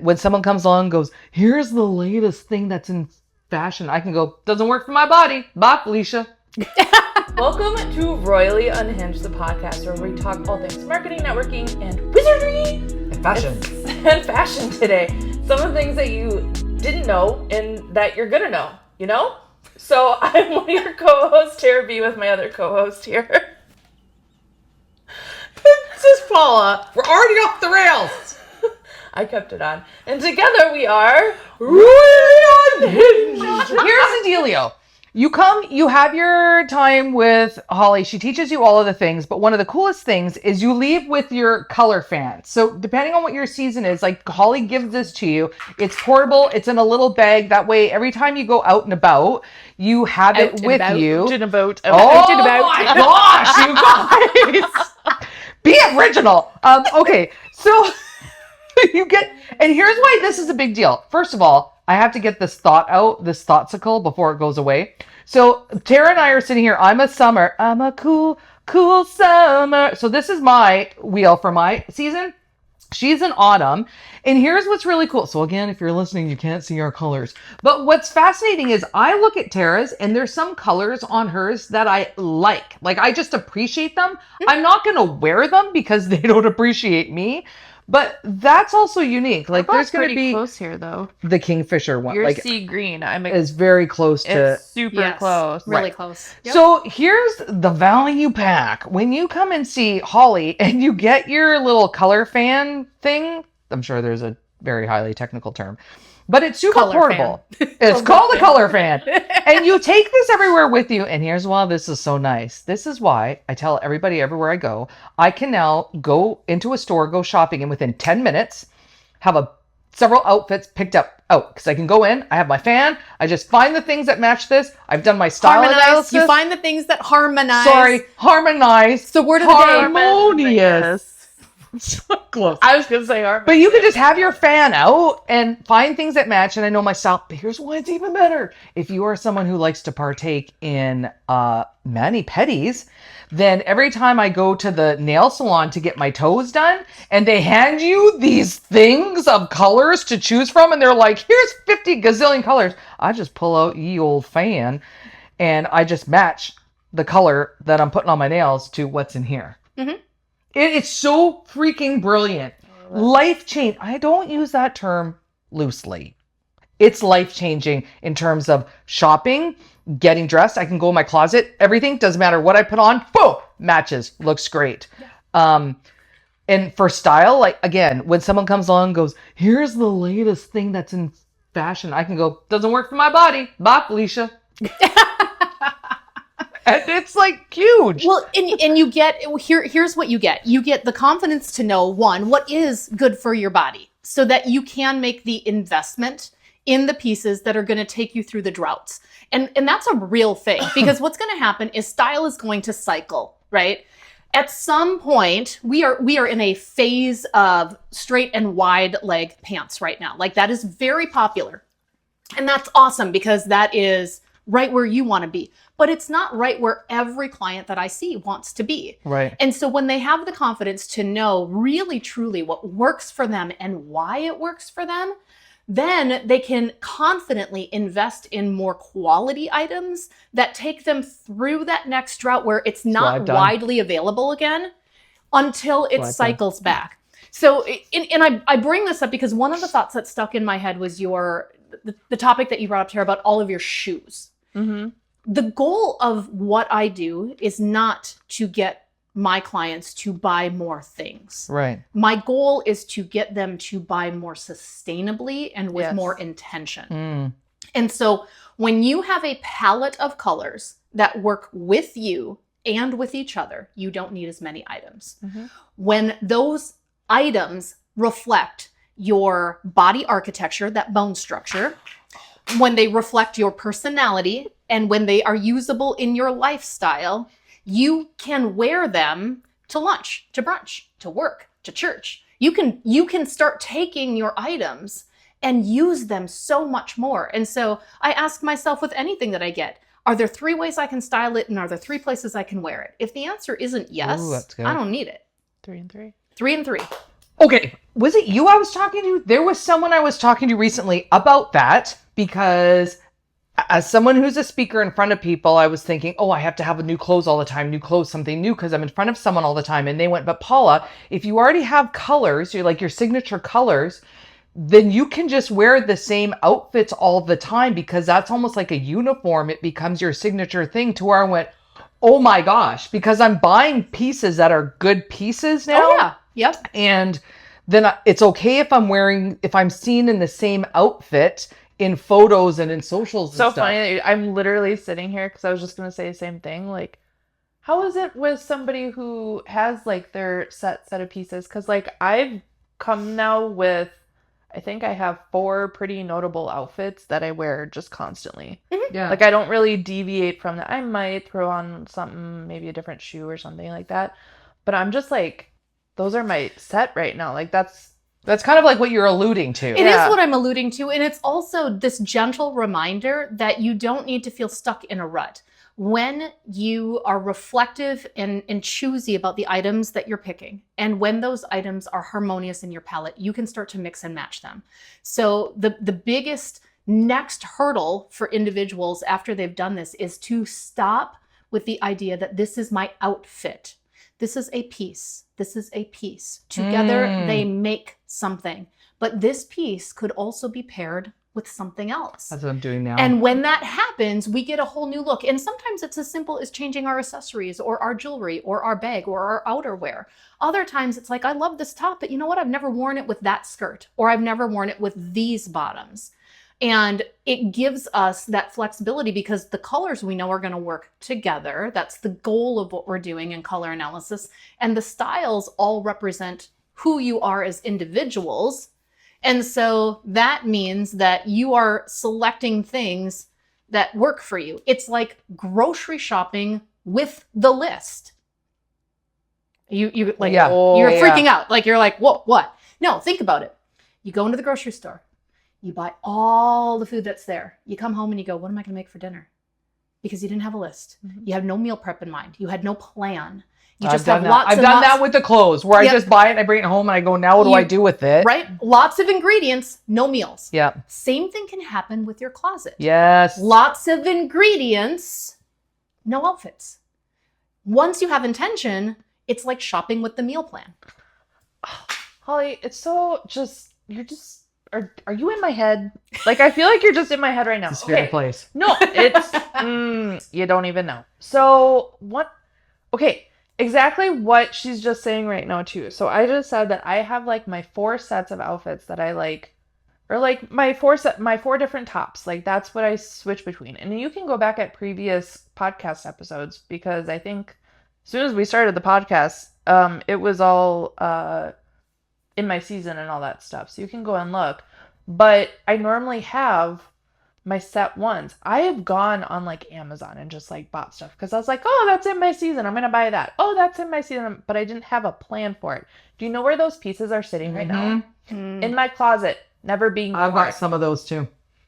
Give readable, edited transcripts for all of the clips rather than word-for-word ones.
When someone comes along and goes, here's the latest thing that's in fashion, I can go, doesn't work for my body. Bye, Felicia. Welcome to Royally Unhinged, the podcast where we talk all things marketing, networking, and wizardry. And fashion. And fashion today. Some of the things that you didn't know and that you're going to know, you know? So I'm one of your co-hosts, Tara B, with my other co-host here. This is Paula. We're already off the rails. I kept it on. And together we are Royally Unhinged. Here's the dealio. You come, you have your time with Holly. She teaches you all of the things, but one of the coolest things is you leave with your color fan. So depending on what your season is, like Holly gives this to you. It's portable. It's in a little bag. That way, every time you go out and about, you have it with you. Out and about. Oh my gosh, you guys. Be original. Okay, so you get, and here's why this is a big deal. First of all, I have to get this thought out, this thoughtsicle before it goes away. So Tara and I are sitting here. I'm a cool summer. So this is my wheel for my season. She's in autumn. And here's what's really cool. So again, if you're listening, you can't see our colors. But what's fascinating is I look at Tara's and there's some colors on hers that I like. Like I just appreciate them. I'm not going to wear them because they don't appreciate me. But that's also unique. Like there's going to be close here though. The Kingfisher one. You're like sea green. is very close to. It's super close. Really Right. close. Yep. So here's the value pack. When you come and see Holly and you get your little color fan thing, I'm sure there's a very highly technical term, but it's super Color portable. It's called a color fan. And you take this everywhere with you. And here's why this is so nice. This is why I tell everybody everywhere I go, I can now go into a store, go shopping, and within 10 minutes, have several outfits picked up out. Because I can go in, I have my fan, I just find the things that match this. I've done my style analysis. You find the things that harmonize. Harmonize. It's the word of the day. Harmonious. So close. I was going to say harmonious. But you can just have your fan out and find things that match. And I know my style. But here's why it's even better. If you are someone who likes to partake in mani-pedis, then every time I go to the nail salon to get my toes done, and they hand you these things of colors to choose from, and they're like, here's 50 gazillion colors. I just pull out ye old fan, and I just match the color that I'm putting on my nails to what's in here. Mm-hmm. It's so freaking brilliant. Life change. I don't use that term loosely. It's life changing in terms of shopping, getting dressed. I can go in my closet. Everything doesn't matter what I put on. Boom, matches. Looks great. Yeah. And for style, like again, when someone comes along and goes, here's the latest thing that's in fashion, I can go, doesn't work for my body. Bye, Felicia. And it's like huge. Well, and you get, here's what you get. You get the confidence to know, one, what is good for your body so that you can make the investment in the pieces that are going to take you through the droughts. And that's a real thing because what's going to happen is style is going to cycle, right? At some point, we are in a phase of straight and wide leg pants right now. Like that is very popular. And that's awesome because that is right where you want to be. But it's not right where every client that I see wants to be. Right. And so when they have the confidence to know really, truly what works for them and why it works for them, then they can confidently invest in more quality items that take them through that next drought where it's not widely available again until it cycles back. So, and I bring this up because one of the thoughts that stuck in my head was the topic that you brought up, Tara, about all of your shoes. Mm-hmm. The goal of what I do is not to get my clients to buy more things. Right. My goal is to get them to buy more sustainably and with more intention. Mm. And so when you have a palette of colors that work with you and with each other, you don't need as many items. Mm-hmm. When those items reflect your body architecture, that bone structure, when they reflect your personality, and when they are usable in your lifestyle, you can wear them to lunch, to brunch, to work, to church. You can start taking your items and use them so much more. And so I ask myself with anything that I get, are there 3 ways I can style it and are there 3 places I can wear it? If the answer isn't yes, I don't need it. 3 and 3. 3 and 3. Okay, was it you I was talking to? There was someone I was talking to recently about that because as someone who's a speaker in front of people, I was thinking, oh, I have to have new clothes all the time, new clothes, something new because I'm in front of someone all the time. And they went, but Paula, if you already have colors, you're like your signature colors, then you can just wear the same outfits all the time because that's almost like a uniform. It becomes your signature thing to where I went, oh my gosh, because I'm buying pieces that are good pieces now. Oh, yeah. Yep. And then it's okay if I'm seen in the same outfit in photos and in socials and So stuff. funny. I'm literally sitting here because I was just going to say the same thing. Like, how is it with somebody who has like their set of pieces? Because like I've come now with, I think I have 4 pretty notable outfits that I wear just constantly. Yeah. Like I don't really deviate from that. I might throw on something, maybe a different shoe or something like that. But I'm just like, those are my set right now. Like that's kind of like what you're alluding to. It is what I'm alluding to. And it's also this gentle reminder that you don't need to feel stuck in a rut. When you are reflective and choosy about the items that you're picking, and when those items are harmonious in your palette, you can start to mix and match them. So the biggest next hurdle for individuals after they've done this is to stop with the idea that this is my outfit. This is a piece. This is a piece. Together, they make something. But this piece could also be paired with something else. That's what I'm doing now. And when that happens, we get a whole new look. And sometimes it's as simple as changing our accessories or our jewelry or our bag or our outerwear. Other times it's like, I love this top, but you know what? I've never worn it with that skirt, or I've never worn it with these bottoms. And it gives us that flexibility because the colors we know are going to work together. That's the goal of what we're doing in color analysis. And the styles all represent who you are as individuals. And so that means that you are selecting things that work for you. It's like grocery shopping with the list. You're freaking out. Like you're like, whoa, what? No, think about it. You go into the grocery store. You buy all the food that's there. You come home and you go, what am I going to make for dinner? Because you didn't have a list. Mm-hmm. You had no meal prep in mind. You had no plan. You just have lots I've done that with the clothes where I just buy it and I bring it home and I go, now what do I do with it? Right? Lots of ingredients, no meals. Yeah. Same thing can happen with your closet. Yes. Lots of ingredients, no outfits. Once you have intention, it's like shopping with the meal plan. Holly, it's so are you in my head? Like, I feel like you're just in my head right now. It's a scary place. No, it's, you don't even know. So exactly what she's just saying right now too. So I just said that I have like my 4 sets of outfits that I like, or like my 4 different tops. Like that's what I switch between. And you can go back at previous podcast episodes because I think as soon as we started the podcast, it was all, in my season and all that stuff. So you can go and look. But I normally have my set ones. I have gone on like Amazon and just like bought stuff because I was like, oh, that's in my season. I'm going to buy that. Oh, that's in my season. But I didn't have a plan for it. Do you know where those pieces are sitting right now? Mm. In my closet, never being worn. I've got some of those too.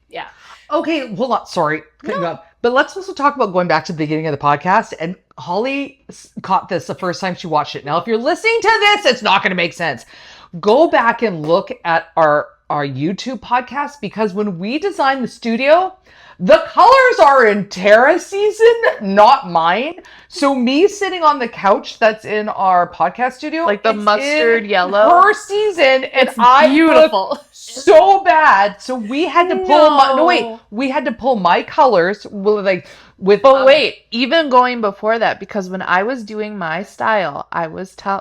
Yeah. Okay, hold on. Sorry. No. But let's also talk about going back to the beginning of the podcast. And Holly caught this the first time she watched it. Now, if you're listening to this, it's not going to make sense. Go back and look at our YouTube podcast because when we designed the studio, the colors are in Tara's season, not mine. So me sitting on the couch that's in our podcast studio, like the mustard yellow, her season, and it's beautiful. Look so bad. So we had to pull we had to pull my colors But wait, even going before that, because when I was doing my style,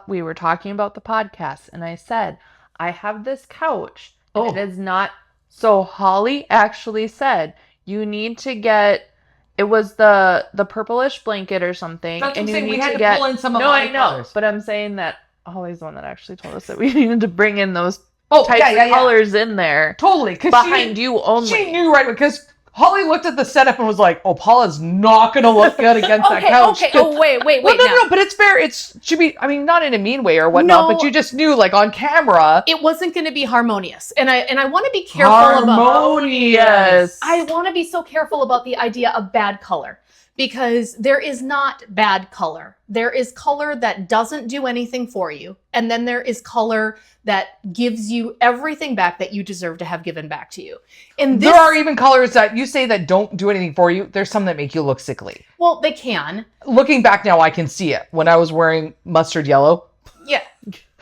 we were talking about the podcast, and I said, I have this couch, and it is not. So Holly actually said, you need to get. It was the purplish blanket or something, That's and what I'm you saying. need We had to to get. pull in some of No, my I know, colors. but I'm saying that Holly's the one that actually told us that we needed to bring in those types of colors in there. Totally, behind you only. She knew right because Holly looked at the setup and was like, "Oh, Paula's not going to look good against that couch." Okay. Oh, wait. Well, no, but it's fair. It should be. I mean, not in a mean way or whatnot, but you just knew, like on camera, it wasn't going to be harmonious. And I want to be careful harmonious. I want to be so careful about the idea of bad color because there is not bad color. There is color that doesn't do anything for you, And then there is color that gives you everything back that you deserve to have given back to you. And There are even colors that you say that don't do anything for you. There's some that make you look sickly. well, they can. Looking back now, I can see it. When I was wearing mustard yellow, Yeah.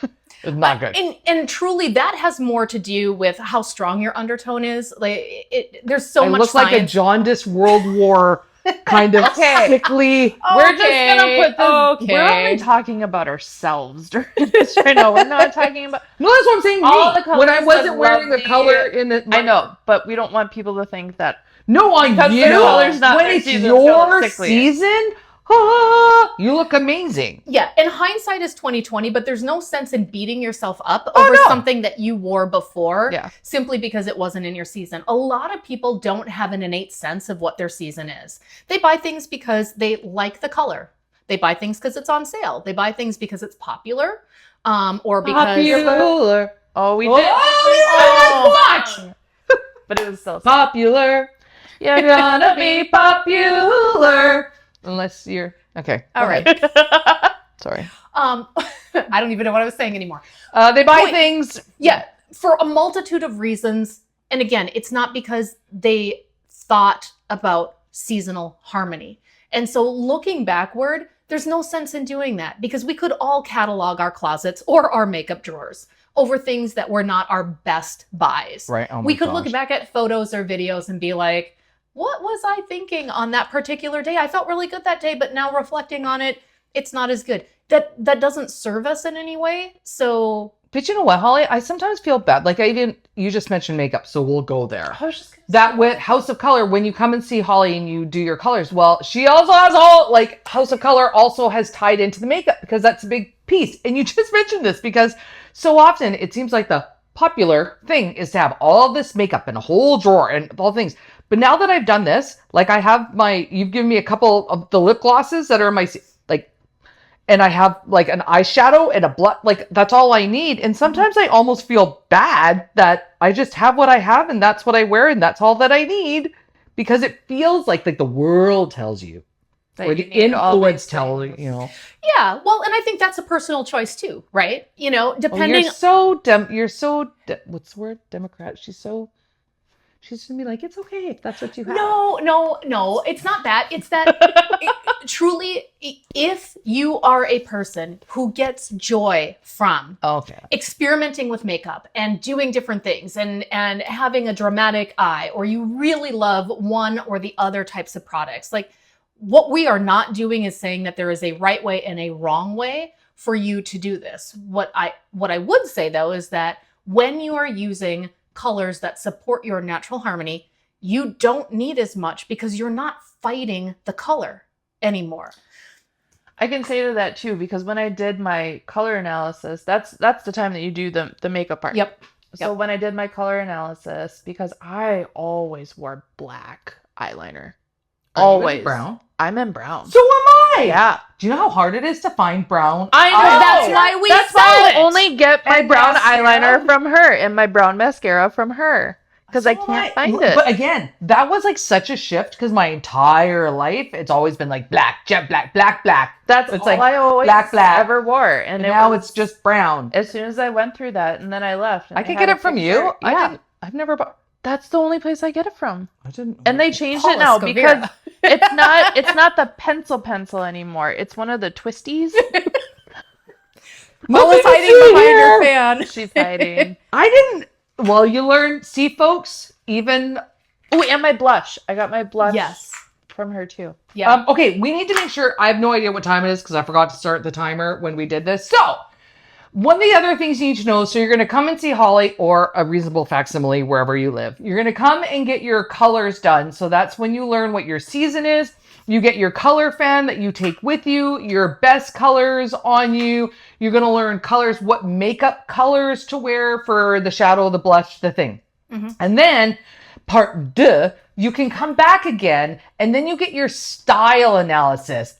it's not good. And truly, that has more to do with how strong your undertone is. Like, there's so I much look like a science. jaundiced World War kind of sickly. We're just gonna put this. Okay. We're only talking about ourselves during this right now. We're not talking about. No, that's what I'm saying. All Me. the colors When I wasn't that wearing love the color the- in it. I know, but we don't want people to think that No, on Because you. the color's not When their it's season, it's gonna your look sicklier. season, you look amazing. Yeah, and hindsight is 2020, but there's no sense in beating yourself up over no. something that you wore before Yeah. simply because it wasn't in your season. A lot of people don't have an innate sense of what their season is. They buy things because they like the color. They buy things because it's on sale. They buy things because it's popular, or because Popular. oh, we Oh, did. oh, But it was still popular. You're gonna be popular. Unless you're okay. all right. Sorry. I don't even know what I was saying anymore. They buy Wait. things. Yeah, for a multitude of reasons. And again, it's not because they thought about seasonal harmony. And so looking backward, there's no sense in doing that because we could all catalog our closets or our makeup drawers over things that were not our best buys. Right. Oh my We could gosh. look back at photos or videos and be like, what was I thinking on that particular day? I felt really good that day, but now reflecting on it, it's not as good. That doesn't serve us in any way. So But you know what, Holly? I sometimes feel bad. Like you just mentioned makeup, so we'll go there. I was just gonna That with House of Color, when you come and see Holly and you do your colors, well, she also has House of Color also has tied into the makeup because that's a big piece. And you just mentioned this because so often it seems like the popular thing is to have all this makeup in a whole drawer and all things. But now that I've done this, like you've given me a couple of the lip glosses that are in my, and I have like an eyeshadow and a blush, like that's all I need. And sometimes I almost feel bad that I just have what I have and that's what I wear and that's all that I need because it feels like the world tells you that or the you need all influence these tells things. you. yeah, well, and I think that's a personal choice too, right? Depending. You're so what's the word? Democrat. She's gonna be like, it's okay if that's what you have. No, it's not that. It's that truly, if you are a person who gets joy from Okay. experimenting with makeup and doing different things and having a dramatic eye, or you really love one or the other types of products, like what we are not doing is saying that there is a right way and a wrong way for you to do this. What I would say though is that when you are using colors that support your natural harmony, you don't need as much because you're not fighting the color anymore. I can say to that too because when I did my color analysis, that's the time that you do the makeup part. Yep. So when I did my color analysis, because I always wore black eyeliner. Always. Brown. I'm in brown. So am I. Yeah. Do you know how hard it is to find brown? I know. That's why we That's sell why it. I only get my And brown mascara. eyeliner from her and my brown mascara from her because I So am can't find it. But again, that was like such a shift because my entire life it's always been like black, jet black, black, black. That's it's all like I always black, black. ever wore. And And it now was, it's just brown. as soon as I went through that and then I left. And I could had get a it from picture. you. Yeah. I've never bought. That's the only place I get it from. I didn't. And they changed Paula it now Scovira. because it's not the pencil anymore. It's one of the twisties. Paula's Nothing to hiding see behind here. her fan. She's hiding. I didn't. Well, you learn. See, folks. Even Oh, and my blush. I got my blush Yes. from her too. Yeah. okay, we need to make sure. I have no idea what time it is because I forgot to start the timer when we did this. So, one of the other things you need to know, so you're going to come and see Holly or a reasonable facsimile wherever you live. You're going to come and get your colors done. So that's when you learn what your season is. You get your color fan that you take with you, your best colors on you. You're going to learn colors, what makeup colors to wear for the shadow, the blush, the thing. Mhm. And then part deux, you can come back again and then you get your style analysis.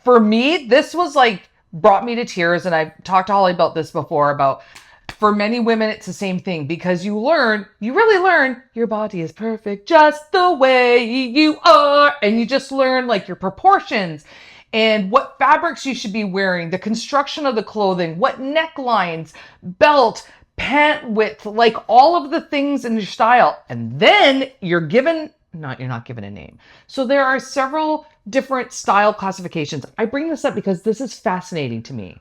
For me, this was like brought me to tears. And I've talked to Holly about this before about for many women, it's the same thing because you really learn your body is perfect just the way you are. And you just learn like your proportions and what fabrics you should be wearing, the construction of the clothing, what necklines, belt, pant width, like all of the things in your style. And then you're not given a name. So there are several different style classifications. I bring this up because this is fascinating to me.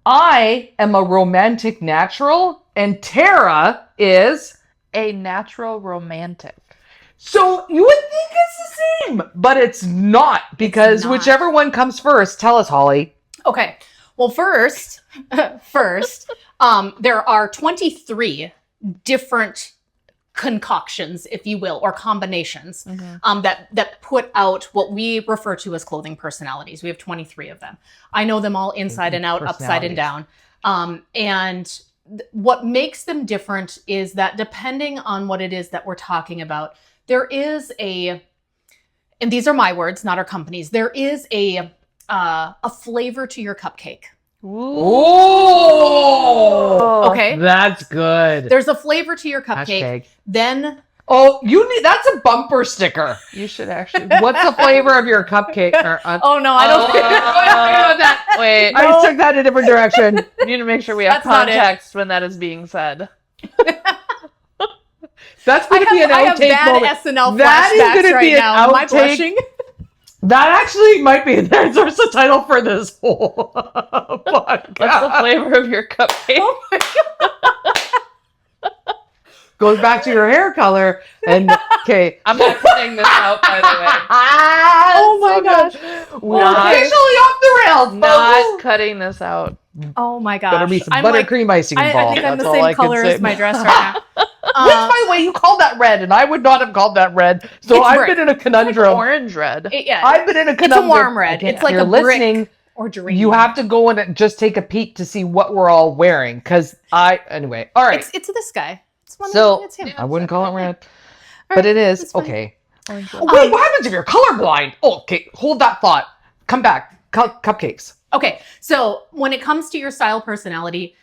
I am a romantic natural, and Tara is A natural romantic. So you would think it's the same, but it's not, because It's not. whichever one comes first. Tell us, Holly. Okay. Well, first, there are 23 different concoctions, if you will, or combinations that put out what we refer to as clothing personalities. We have 23 of them. I know them all inside and out, upside and down. And what makes them different is that depending on what it is that we're talking about, there is and these are my words, not our company's, there is a flavor to your cupcake. Oh, Okay. that's good. There's a flavor to your cupcake. Hashtag. Then That's a bumper sticker. You should actually. What's the flavor of your cupcake? oh no, I don't that. Wait. I took that in a different direction. We need to make sure we have That's not it. context when that is being said. That's going to be an I have outtake bad moment. SNL That is flashbacks gonna right be an now. Am I outtake. blushing? That actually might be there's the title for this whole podcast. What's the flavor of your cupcake? Goes back to your hair color. And okay. I'm not cutting this out, by the way. Oh my gosh. We're Not- officially off the rails. Not folks. cutting this out. Oh my gosh. Better be some I'm like, buttercream icing I involved. think I'm the That's all I same can color say. as my dress right now. Which, by the way, you called that red, and I would not have called that red. So It's I've brick. been in a conundrum. Orange red. I've been in a It's conundrum. a warm red. Okay, It's like you're a brick listening. or dream. You have to go and just take a peek to see what we're all wearing. Anyway, all right. It's this guy. It's one. So It's him. I wouldn't call it red, All but right, it is. that's fine. Okay. Orange red. Oh, wait, what happens if you're colorblind? Oh, okay, hold that thought. Come back. Cupcakes. Okay, so when it comes to your style personality,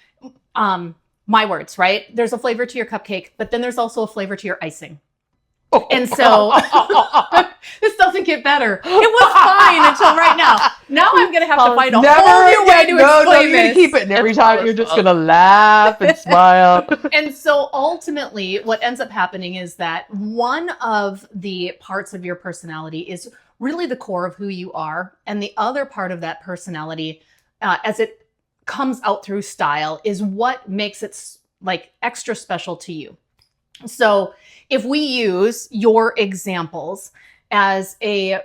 my words, right? There's a flavor to your cupcake, but then there's also a flavor to your icing. And so this doesn't get better. It was fine until right now. Now I'm going to have to find a whole new way to explain you're gonna this. keep it. And every time you're just gonna laugh and smile. And so ultimately, what ends up happening is that one of the parts of your personality is really the core of who you are. And the other part of that personality, as it comes out through style, is what makes it like extra special to you. So if we use your examples as a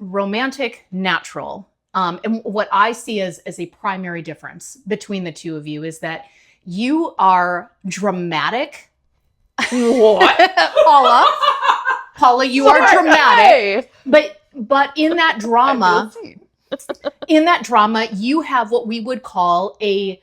romantic natural, and what I see as a primary difference between the two of you is that you are dramatic. What? Paula, you are dramatic, but in that drama, you have what we would call a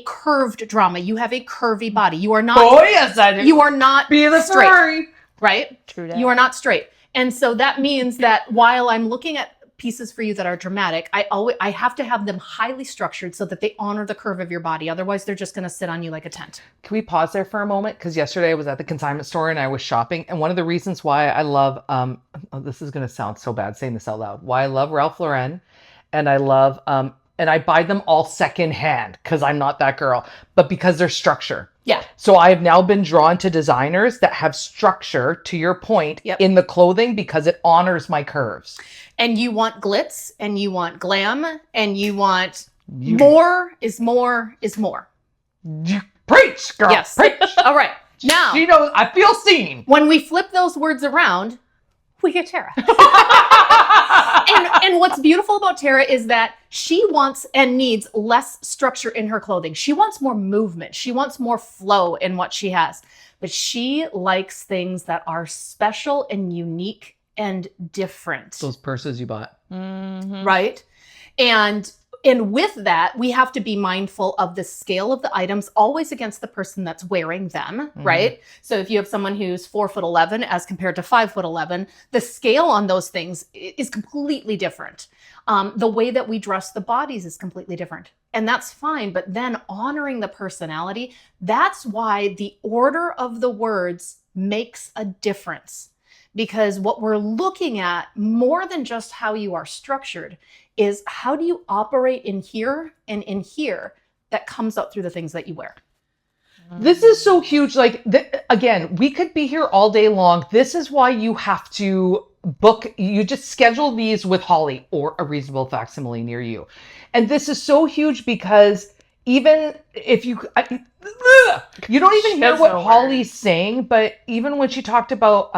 curved drama. You have a curvy body. You are not. Oh yes, I do. You are not Be the straight, story. right? True that. You are not straight, and so that means that while I'm looking at pieces for you that are dramatic, I have to have them highly structured so that they honor the curve of your body. Otherwise, they're just going to sit on you like a tent. Can we pause there for a moment? Because yesterday I was at the consignment store and I was shopping, and one of the reasons why I love this is going to sound so bad saying this out loud. Why I love Ralph Lauren, and I love and I buy them all secondhand because I'm not that girl, but because they're structure. Yeah. So I have now been drawn to designers that have structure, to your point, Yep. in the clothing because it honors my curves. And you want glitz, and you want glam, and you want more is more is more. You preach, girl. Yes. Preach. All right. Now, She knows. I feel seen. when we flip those words around, we get Tara. and what's beautiful about Tara is that she wants and needs less structure in her clothing. She wants more movement. She wants more flow in what she has. But she likes things that are special and unique and different. Those purses you bought. Mhm. Right? And with that, we have to be mindful of the scale of the items always against the person that's wearing them, right? So if you have someone who's 4'11" as compared to 5'11", the scale on those things is completely different. The way that we dress the bodies is completely different. And that's fine, but then honoring the personality, that's why the order of the words makes a difference. Because what we're looking at, more than just how you are structured, is how do you operate in here and in here that comes out through the things that you wear. This is so huge. Like, again, we could be here all day long. This is why you have to book, you just schedule these with Holly or a reasonable facsimile near you. And this is so huge because even if you don't even hear what Holly's saying, but even when she talked about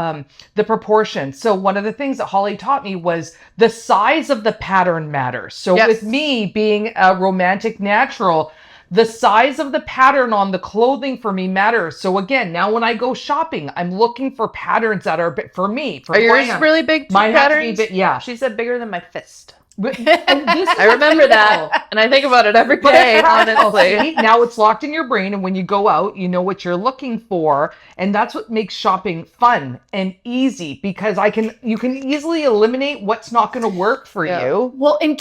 the proportion. So one of the things that Holly taught me was the size of the pattern matters. So with me being a romantic natural, the size of the pattern on the clothing for me matters. So again, now when I go shopping, I'm looking for patterns that are for me. Are yours really big patterns? Yeah. She said bigger than my fist. I remember that, and I think about it every day, honestly. Now it's locked in your brain, and when you go out, you know what you're looking for, and that's what makes shopping fun and easy, because you can easily eliminate what's not going to work for you. Well, and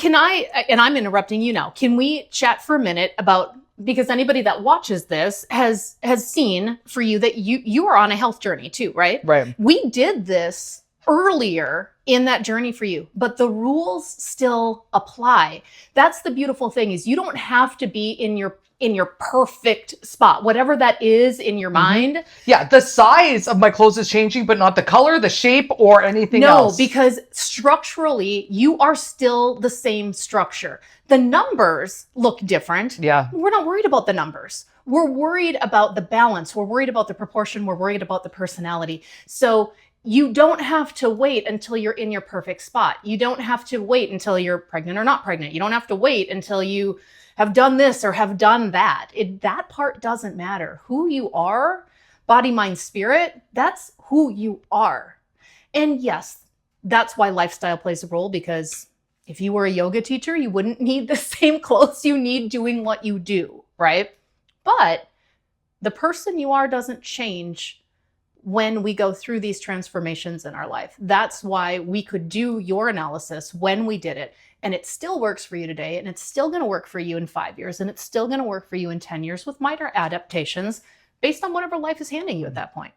I'm interrupting you now. Can we chat for a minute about, because anybody that watches this has seen for you that you are on a health journey too, right? Right. We did this earlier in that journey for you, but the rules still apply. That's the beautiful thing, is you don't have to be in your perfect spot, whatever that is in your mind. Yeah, the size of my clothes is changing, but not the color, the shape, or anything else. No, because structurally, you are still the same structure. The numbers look different. Yeah. We're not worried about the numbers. We're worried about the balance. We're worried about the proportion. We're worried about the personality. So you don't have to wait until you're in your perfect spot. You don't have to wait until you're pregnant or not pregnant. You don't have to wait until you have done this or have done that. That part doesn't matter. Who you are, body, mind, spirit, that's who you are. And yes, that's why lifestyle plays a role, because if you were a yoga teacher, you wouldn't need the same clothes you need doing what you do, right? But the person you are doesn't change when we go through these transformations in our life. That's why we could do your analysis when we did it, and it still works for you today, and it's still going to work for you in 5 years, and it's still going to work for you in 10 years with minor adaptations based on whatever life is handing you at that point.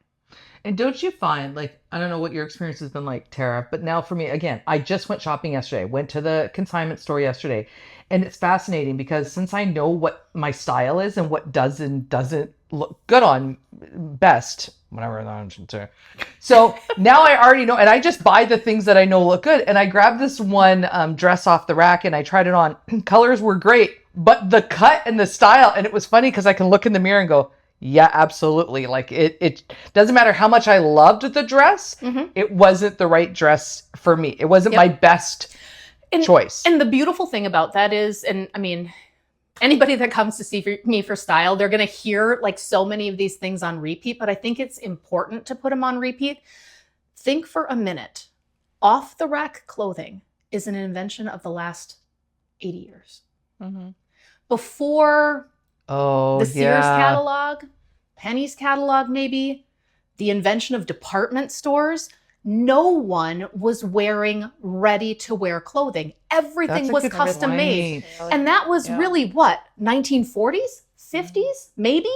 And don't you find, like, I don't know what your experience has been like, Tara, but now for me, again, I just went shopping yesterday. Went to the consignment store yesterday. And it's fascinating because since I know what my style is and what does and doesn't look good on best, whatever I'm to. So now I already know, and I just buy the things that I know look good. And I grabbed this one dress off the rack and I tried it on. Colors were great, but the cut and the style, and it was funny because I can look in the mirror and go, yeah, absolutely. Like it doesn't matter how much I loved the dress. It wasn't the right dress for me. It wasn't my best choice. And the beautiful thing about that is, and I mean, anybody that comes to see me for style, they're going to hear like so many of these things on repeat, but I think it's important to put them on repeat. Think for a minute. Off the rack clothing is an invention of the last 80 years. Before the Sears catalog, Penny's catalog, maybe the invention of department stores, no one was wearing ready-to-wear clothing. Everything was custom made. And that was really what, 1940s, 50s, maybe?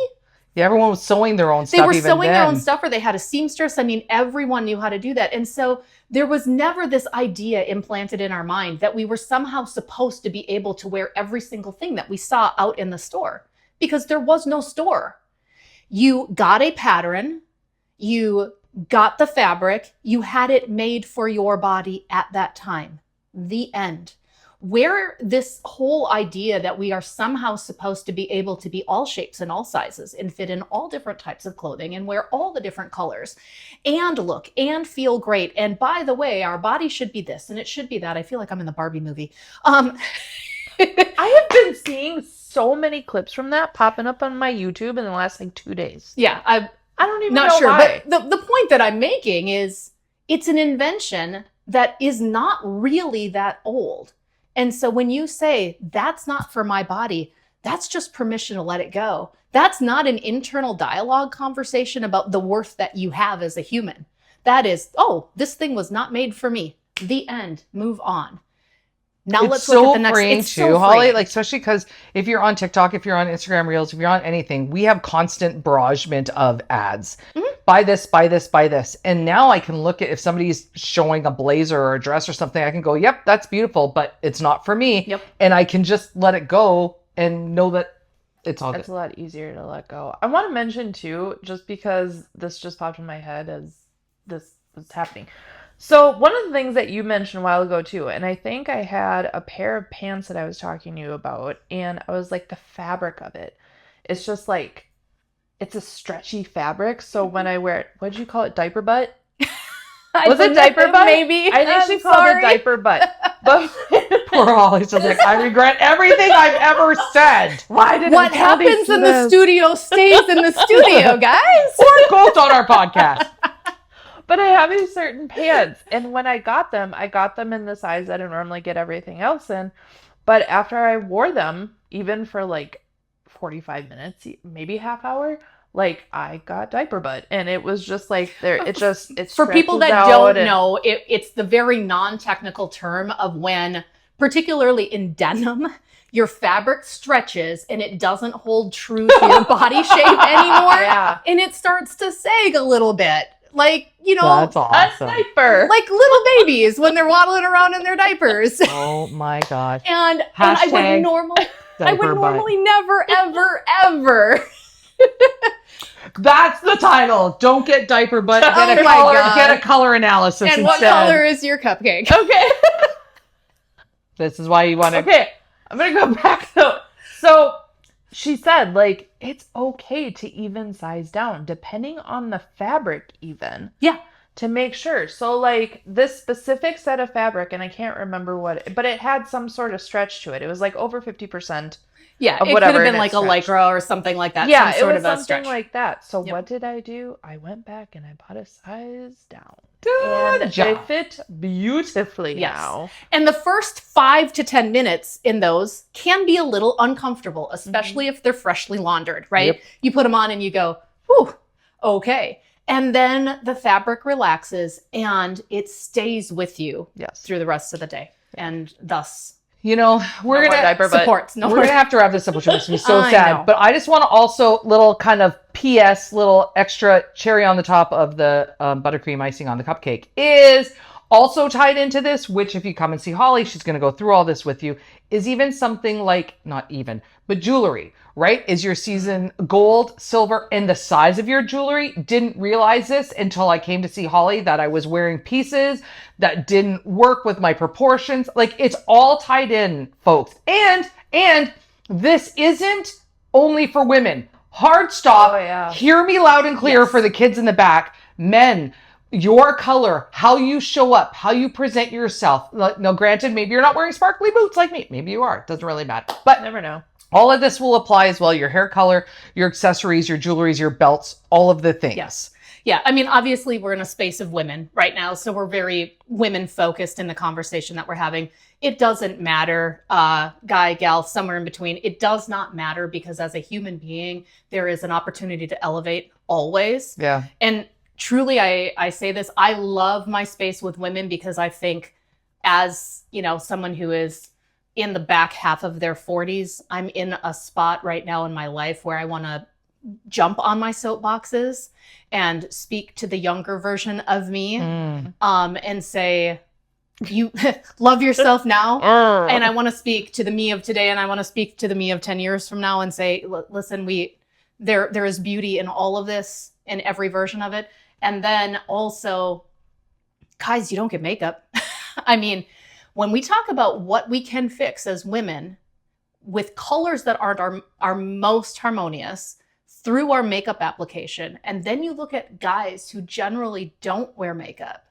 Yeah, everyone was sewing their own stuff. They were sewing their own stuff, or they had a seamstress. I mean, everyone knew how to do that. And so there was never this idea implanted in our mind that we were somehow supposed to be able to wear every single thing that we saw out in the store, because there was no store. You got a pattern, you got the fabric, you had it made for your body at that time. The end. Where this whole idea that we are somehow supposed to be able to be all shapes and all sizes and fit in all different types of clothing and wear all the different colors and look and feel great. And by the way, our body should be this and it should be that. I feel like I'm in the Barbie movie. I have been seeing so many clips from that popping up on my YouTube in the last like 2 days. Yeah, I don't even not know sure, why. but the point that I'm making is it's an invention that is not really that old. And so when you say that's not for my body, that's just permission to let it go. That's not an internal dialogue conversation about the worth that you have as a human. That is, oh, this thing was not made for me. The end. Move on. Now It's let's look so at the next. freeing It's too, so Holly. freeing. Like, especially because if you're on TikTok, if you're on Instagram Reels, if you're on anything, we have constant barragement of ads. Buy this, buy this, buy this. And now I can look at if somebody's showing a blazer or a dress or something, I can go, yep, that's beautiful, but it's not for me. Yep. And I can just let it go and know that it's all It's good. a lot easier to let go. I want to mention too, just because this just popped in my head as this was happening. So one of the things that you mentioned a while ago too, and I think I had a pair of pants that I was talking to you about, and I was like, the fabric of it. It's just like, it's a stretchy fabric. So when I wear it, what did you call it? Diaper butt? Was it diaper butt? Maybe. I think I'm she called sorry. it diaper butt. But Poor Holly's just like, I regret everything I've ever said. why did What happens in the studio stays in the studio, guys. Or goes on our podcast. But I have these certain pants, and when I got them in the size that I normally get everything else in. But after I wore them, even for like 45 minutes, maybe half hour, like I got diaper butt, and it was just like there. It's For people that don't know, it's the very non-technical term of when, particularly in denim, your fabric stretches and it doesn't hold true to your body shape anymore, Yeah, and it starts to sag a little bit. Like, you know, That's a awesome. diaper. like little babies when they're waddling around in their diapers. Oh my gosh. And I Hashtag would diaper butt. normally never, ever, ever. That's the title. Don't get diaper butt. Oh Get a my color. God. Get a color analysis And instead. what color is your cupcake? Okay. This is why you want to. Okay, I'm gonna go back though. So she said, like, it's okay to even size down, depending on the fabric, even. Yeah. To make sure. So, like, this specific set of fabric, and I can't remember but it had some sort of stretch to it. It was like over 50%. Yeah, Of it could whatever, have been and like it a stretched. lycra or something like that. Yeah, some sort it was of a something stretch. like that. So Yep. what did I do? I went back and I bought a size down. Good And job. they fit beautifully Yes. now. And the first 5 to 10 minutes in those can be a little uncomfortable, especially if they're freshly laundered, right? Yep. You put them on and you go, whew, okay. And then the fabric relaxes and it stays with you Yes. through the rest of the day. And thus You know, we're No more gonna diaper butt. supports. No we're more. gonna have to wrap this up, which makes me so I sad. know. But I just want to also little kind of PS, little extra cherry on the top of the buttercream icing on the cupcake is also tied into this. Which, if you come and see Holly, she's gonna go through all this with you. Is even something like not even, but jewelry. Right? Is your season gold, silver, and the size of your jewelry? Didn't realize this until I came to see Holly that I was wearing pieces that didn't work with my proportions. Like it's all tied in, folks. And this isn't only for women. Hard stop. Oh, yeah. Hear me loud and clear Yes. for the kids in the back. Men, your color, how you show up, how you present yourself. Now, granted, maybe you're not wearing sparkly boots like me. Maybe you are. It doesn't really matter. But Never know. all of this will apply as well. Your hair color, your accessories, your jewelries, your belts, all of the things. Yes. Yeah. I mean, obviously, we're in a space of women right now. So we're very women focused in the conversation that we're having. It doesn't matter, guy, gal, somewhere in between. It does not matter because as a human being, there is an opportunity to elevate always. Yeah. And truly, I say this, I love my space with women because I think as, you know, someone who is in the back half of their 40s, I'm in a spot right now in my life where I want to jump on my soapboxes and speak to the younger version of me and say, you love yourself now. And I want to speak to the me of today, and I want to speak to the me of 10 years from now and say, listen, there is beauty in all of this, in every version of it. And then also, guys, you don't get makeup. I mean, when we talk about what we can fix as women with colors that aren't our most harmonious through our makeup application, and then you look at guys who generally don't wear makeup,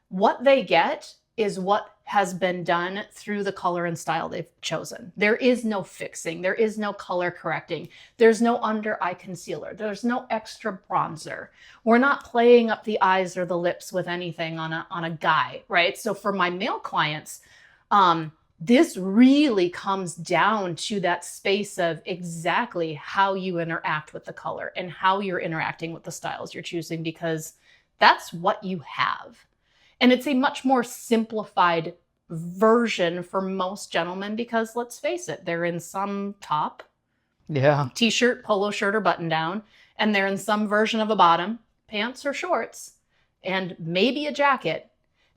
what they get is what has been done through the color and style they've chosen. There is no fixing. There is no color correcting. There's no under eye concealer. There's no extra bronzer. We're not playing up the eyes or the lips with anything on a guy, right? So for my male clients, this really comes down to that space of exactly how you interact with the color and how you're interacting with the styles you're choosing, because that's what you have. And it's a much more simplified version for most gentlemen because let's face it, they're in some top, Yeah. t-shirt, polo shirt, or button down, and they're in some version of a bottom, pants or shorts, and maybe a jacket.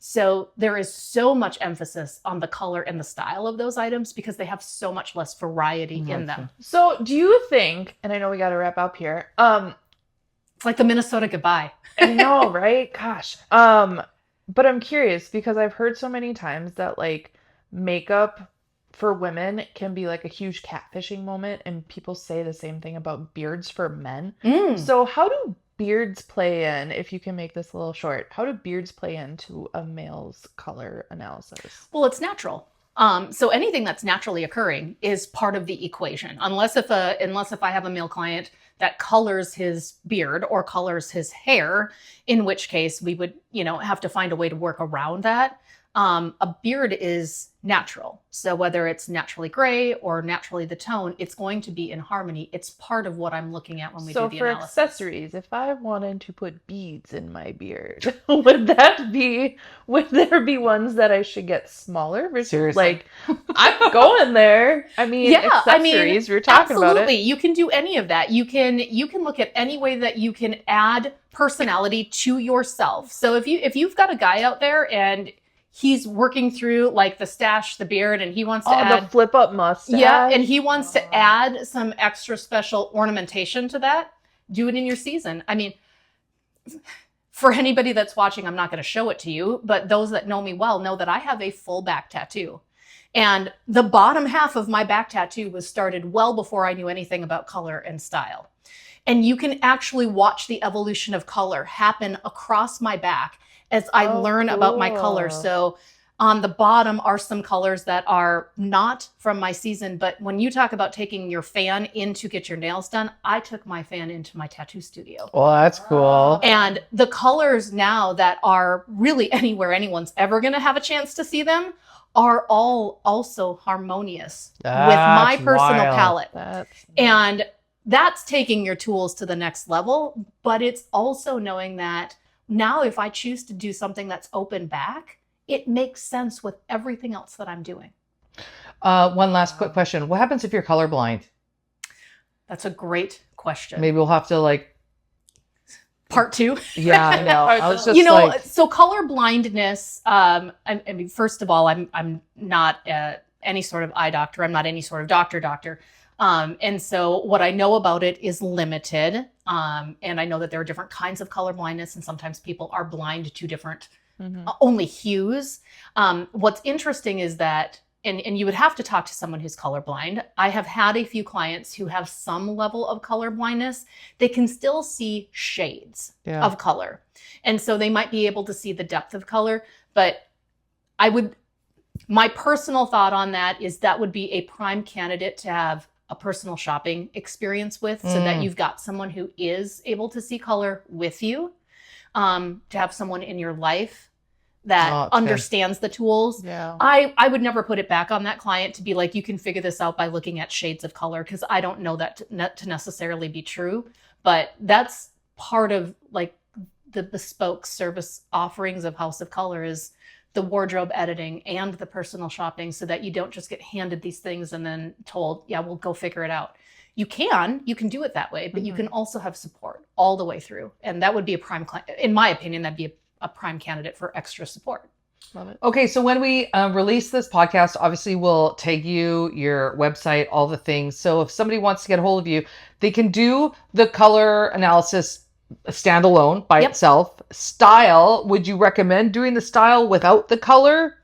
So there is so much emphasis on the color and the style of those items because they have so much less variety in them. So do you think, and I know we got to wrap up here, It's like the Minnesota goodbye. I know, right? Gosh. But I'm curious because I've heard so many times that like makeup for women can be like a huge catfishing moment, and people say the same thing about beards for men. So how do beards play in, if you can make this a little short, how do beards play into a male's color analysis? Well, it's natural. So anything that's naturally occurring is part of the equation. Unless if I have a male client that colors his beard or colors his hair, in which case we would, have to find a way to work around that. A beard is natural. So whether it's naturally gray or naturally the tone, it's going to be in harmony. It's part of what I'm looking at when we do the analysis. So for accessories, if I wanted to put beads in my beard, would there be ones that I should get smaller? Seriously. Like, I'm going there. I mean, accessories, we're talking about it. Absolutely. You can do any of that. You can look at any way that you can add personality to yourself. So if you've got a guy out there and he's working through like the stash, the beard, and he wants to add the flip up mustache. Yeah, and he wants to add some extra special ornamentation to that. Do it in your season. I mean, for anybody that's watching, I'm not going to show it to you, but those that know me well know that I have a full back tattoo. And the bottom half of my back tattoo was started well before I knew anything about color and style. And you can actually watch the evolution of color happen across my back as I learn about my color. So on the bottom are some colors that are not from my season, but when you talk about taking your fan in to get your nails done, I took my fan into my tattoo studio. Well, that's cool. And the colors now that are really anywhere anyone's ever going to have a chance to see them are all also harmonious with my personal palette. And that's taking your tools to the next level, but it's also knowing that now, if I choose to do something that's open back, it makes sense with everything else that I'm doing. One last quick question. What happens if you're colorblind? That's a great question. Maybe we'll have to part 2. Yeah, I know. I was just so color blindness, I mean, first of all, I'm not any sort of eye doctor. I'm not any sort of doctor. And so what I know about it is limited. And I know that there are different kinds of color blindness, and sometimes people are blind to different only hues. What's interesting is that, and you would have to talk to someone who's colorblind. I have had a few clients who have some level of color blindness. They can still see shades of color. And so they might be able to see the depth of color, but my personal thought on that is that would be a prime candidate to have a personal shopping experience with, so that you've got someone who is able to see color with you, to have someone in your life that understands the tools. Yeah. I would never put it back on that client to be like, you can figure this out by looking at shades of color, because I don't know that to necessarily be true, but that's part of like the bespoke service offerings of House of Color is the wardrobe editing and the personal shopping, so that you don't just get handed these things and then told, yeah, we'll go figure it out. You can do it that way, but you can also have support all the way through. And that would be a prime, in my opinion, that'd be a prime candidate for extra support. Love it. Okay, so when we release this podcast, obviously we'll tag you, your website, all the things. So if somebody wants to get a hold of you, they can do the color analysis standalone by itself. Style, would you recommend doing the style without the color?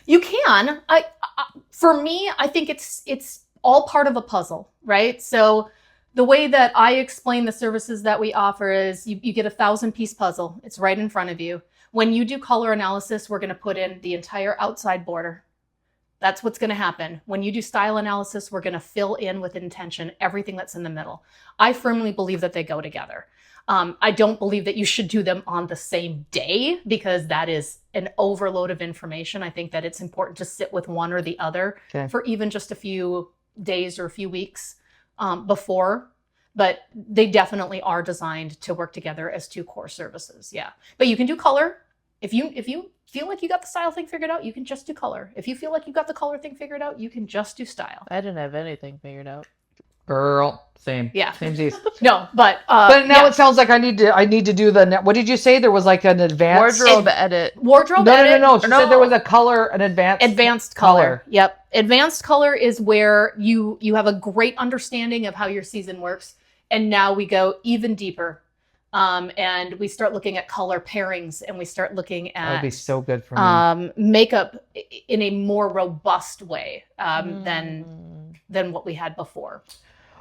You can. For me, I think it's all part of a puzzle, right? So the way that I explain the services that we offer is you get a 1,000-piece puzzle. It's right in front of you. When you do color analysis, we're going to put in the entire outside border. That's what's going to happen. When you do style analysis, we're going to fill in with intention everything that's in the middle. I firmly believe that they go together. I don't believe that you should do them on the same day, because that is an overload of information. I think that it's important to sit with one or the other for even just a few days or a few weeks before. But they definitely are designed to work together as two core services. Yeah. But you can do color. If you feel like you got the style thing figured out, you can just do color. If you feel like you got the color thing figured out, you can just do style. I didn't have anything figured out. Girl, same. Yeah. Same Z's. No, but Now it sounds like I need to do the. What did you say? There was like an advanced Wardrobe edit. Wardrobe No. edit. She said there was an advanced color. Yep. Advanced color is where you have a great understanding of how your season works. And now we go even deeper. And we start looking at color pairings, and we start looking That would be at so good for me. makeup in a more robust way than what we had before.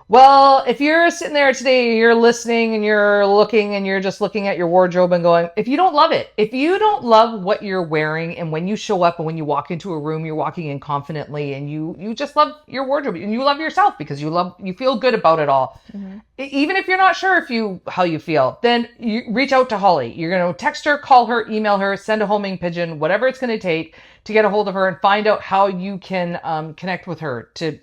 Well, if you're sitting there today, you're listening and you're looking and you're just looking at your wardrobe and going, if you don't love it, if you don't love what you're wearing, and when you show up and when you walk into a room, you're walking in confidently, and you just love your wardrobe and you love yourself because you feel good about it all. Mm-hmm. Even if you're not sure how you feel, then you reach out to Holly. You're going to text her, call her, email her, send a homing pigeon, whatever it's going to take to get a hold of her and find out how you can connect with her to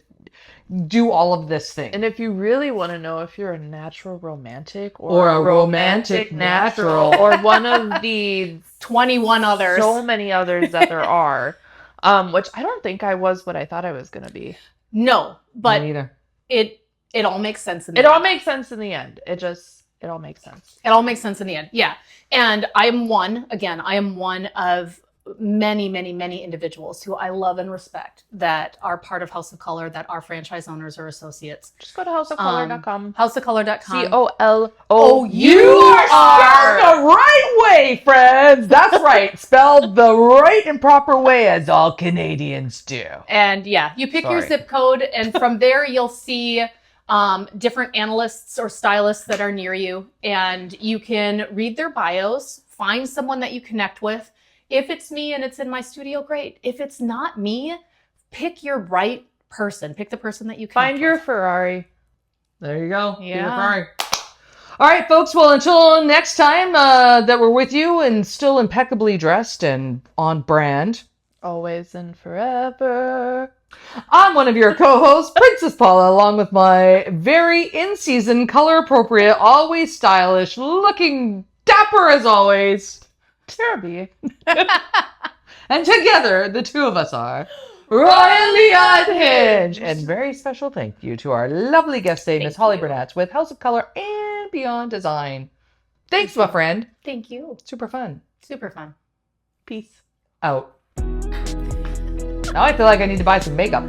do all of this thing. And if you really want to know if you're a natural romantic or a romantic natural or one of the 21 others, so many others that there are, which I don't think I was what I thought I was going to be. No, but Me neither. It all makes sense in the end. end. All makes sense in the end. It all makes sense. It all makes sense in the end. Yeah. And I am one of many, many, many individuals who I love and respect that are part of House of Color, that are franchise owners or associates. Just go to houseofcolor.com. Houseofcolor.com. COLO. You are spelled the right way, friends. That's right. Spelled the right and proper way, as all Canadians do. And yeah, you pick your zip code, and from there you'll see different analysts or stylists that are near you, and you can read their bios, find someone that you connect with. If it's me and it's in my studio, great. If it's not me, pick your right person. Pick the person that you connect Find your with. Ferrari. There you go. Yeah. Your Ferrari. All right, folks. Well, until next time that we're with you and still impeccably dressed and on brand. Always and forever. I'm one of your co-hosts, Princess Paula, along with my very in-season, color-appropriate, always stylish, looking dapper as always, Terby. And together, the two of us are royally unhinged. And very special thank you to our lovely guest today, Miss Holly Bernatz with House of Color and Beyond Design. Thanks, my friend. Thank you. Super fun. Super fun. Peace. Out. Now I feel like I need to buy some makeup.